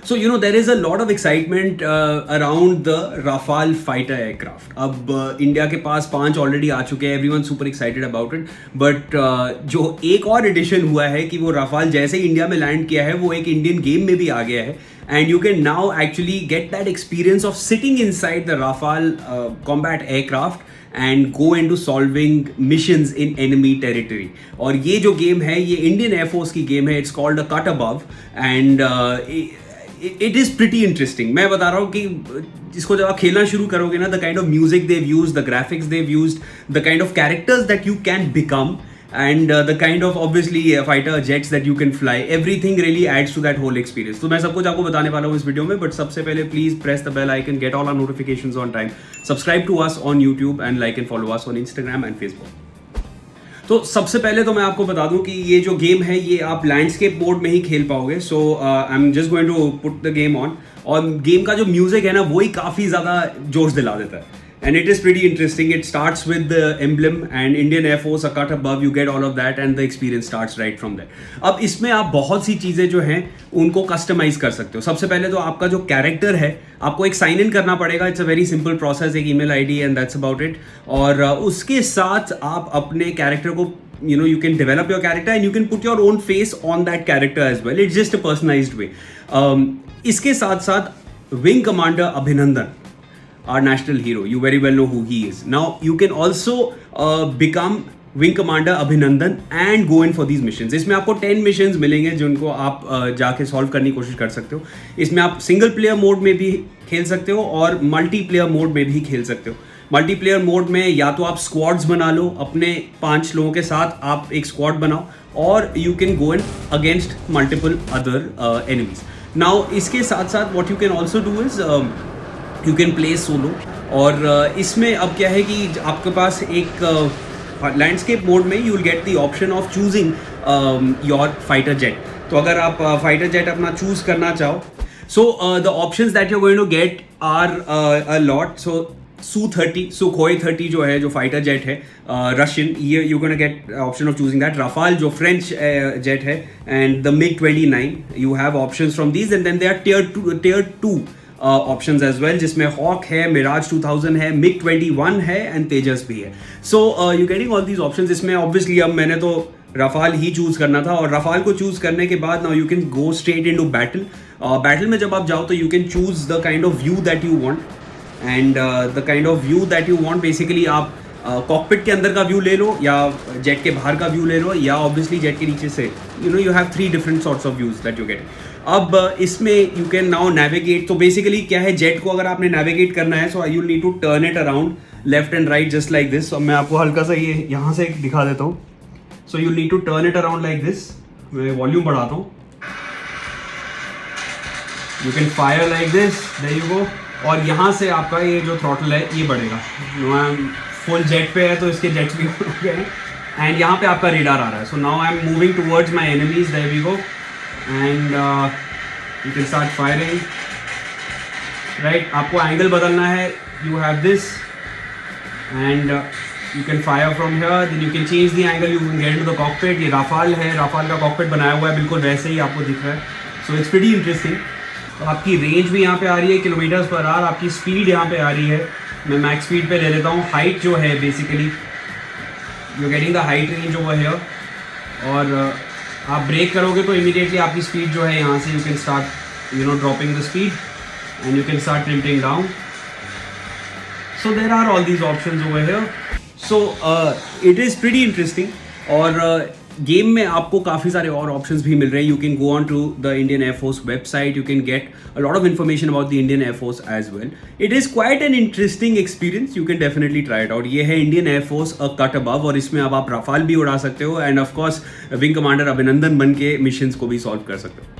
So, there is a lot of excitement around the Rafale fighter aircraft. अब India के पास 5 already आ चुके हैं, everyone super excited about it. But जो एक और एडिशन हुआ है कि वो राफाल जैसे ही इंडिया में लैंड किया है वो एक इंडियन गेम में भी आ गया है. And you can now actually get that experience of sitting inside the Rafale combat aircraft and go into solving missions in enemy territory. और ये जो गेम है ये इंडियन एयरफोर्स की गेम है. It's called the cut above and it is pretty interesting. मैं बता रहा हूँ कि इसको जब आप खेलना शुरू करोगे ना, the kind of music they've use, the graphics they've use, the kind of characters that you can become, and the kind of obviously fighter jets that you can fly, everything really adds to that whole experience. तो मैं सब कुछ आपको बताने वाला हूँ इस video में, बट सबसे पहले please press the bell icon, get all our notifications on time, subscribe to us on YouTube and like and follow us on Instagram and Facebook. तो सबसे पहले तो मैं आपको बता दूं कि ये जो गेम है ये आप लैंडस्केप मोड में ही खेल पाओगे. So I am just going to put the game on. और गेम का जो म्यूजिक है ना वही काफ़ी ज़्यादा जोश दिला देता है. And it is pretty interesting. It starts with the emblem and Indian Air Force, a cut above, you get all of that and the experience starts right from there. अब इसमें आप बहुत सी चीज़ें जो हैं उनको कस्टमाइज कर सकते हो. सबसे पहले तो आपका जो कैरेक्टर है आपको एक साइन इन करना पड़ेगा. It's a very simple process, एक email ID and that's about it. और उसके साथ आप अपने कैरेक्टर को you can develop your character and you can put your own face on that character as well. It's just a personalized way. इसके साथ साथ विंग कमांडर अभिनंदन, our national hero, you very well know who he is. Now you can also become Wing Commander Abhinandan and go in for these missions. इसमें आपको 10 missions मिलेंगे जिनको आप जाके सॉल्व करने की कोशिश कर सकते हो. इसमें आप सिंगल प्लेयर मोड में भी खेल सकते हो और मल्टीप्लेयर मोड में भी खेल सकते हो. मल्टीप्लेयर मोड में या तो आप स्क्वाड्स बना लो, अपने 5 लोगों के साथ आप एक स्क्वाड बनाओ, और you can go in against multiple other enemies. Now इसके साथ साथ what you can also do is you can play solo. और इसमें अब क्या है कि आपके पास एक लैंडस्केप मोड में you will get the option of choosing your fighter jet. तो अगर आप फाइटर जेट अपना चूज करना चाहो, so the options that you going to get are a lot. So Su-30, Sukhoi 30 जो है, जो फाइटर जेट है रशियन, ये you gonna get option of choosing that. Rafale जो फ्रेंच जेट है, and the MiG-29, you have options from these. And then they are tier 2 options as well, जिसमें Hawk है, Mirage 2000 है, MiG-21 है and तेजस भी है. So you getting all these options. इसमें obviously अब मैंने तो राफाल ही चूज करना था, और राफाल को चूज करने के बाद now you can go straight into battle. Battle में जब आप जाओ तो you can choose the kind of view that you want, and the kind of view that you want, basically आप कॉकपिट के अंदर का व्यू ले लो, या जेट के बाहर का व्यू ले लो, या ऑब्वियसली जेट के नीचे से. You have 3 different sorts of views that you get. अब इसमें यू कैन नाउ नेविगेट. तो बेसिकली क्या है, जेट को अगर आपने नेविगेट करना है, so you need to turn it around left and right just like this. अब मैं आपको हल्का सा ये यहाँ से दिखा देता हूँ. So you need to turn it around like this. मैं वॉल्यूम बढ़ाता हूँ. You can fire like this, there you go. और यहाँ से आपका ये जो थ्रॉटल है ये बढ़ेगा. फुल जेट पे है तो इसके जेट्स भी हो गए हैं. एंड यहाँ पे आपका रेडार आ रहा है. So now I am moving towards my enemies, there we go. And you can start firing. Right, आपको एंगल बदलना है, you have this, and you can fire from here. Then you can change the angle, you can get into the cockpit. ये Rafale है, Rafale का cockpit बनाया हुआ है बिल्कुल वैसे ही आपको दिख रहा है. So it's pretty interesting. तो आपकी रेंज भी यहाँ पे आ रही है किलोमीटर्स पर आवर. आपकी स्पीड यहाँ पे आ रही है. मैं मैक्स स्पीड पे ले लेता हूँ. हाइट जो है basically you getting the height range over here. और आप ब्रेक करोगे तो इमीडिएटली आपकी स्पीड जो है यहाँ से you can start dropping the speed and you can start trimming down. So there are all these options over here. So it is pretty interesting. और गेम में आपको काफ़ी सारे और ऑप्शंस भी मिल रहे हैं. You can go on to the Indian air force website. You can get a lot of information about the Indian air force as well. It is quite an interesting experience. You can definitely try it out. ये है Indian air force a cut above, और इसमें अब आप Rafale भी उड़ा सकते हो एंड ऑफकोर्स विंग कमांडर अभिनंदन बन के मिशंस को भी सॉल्व कर सकते हो.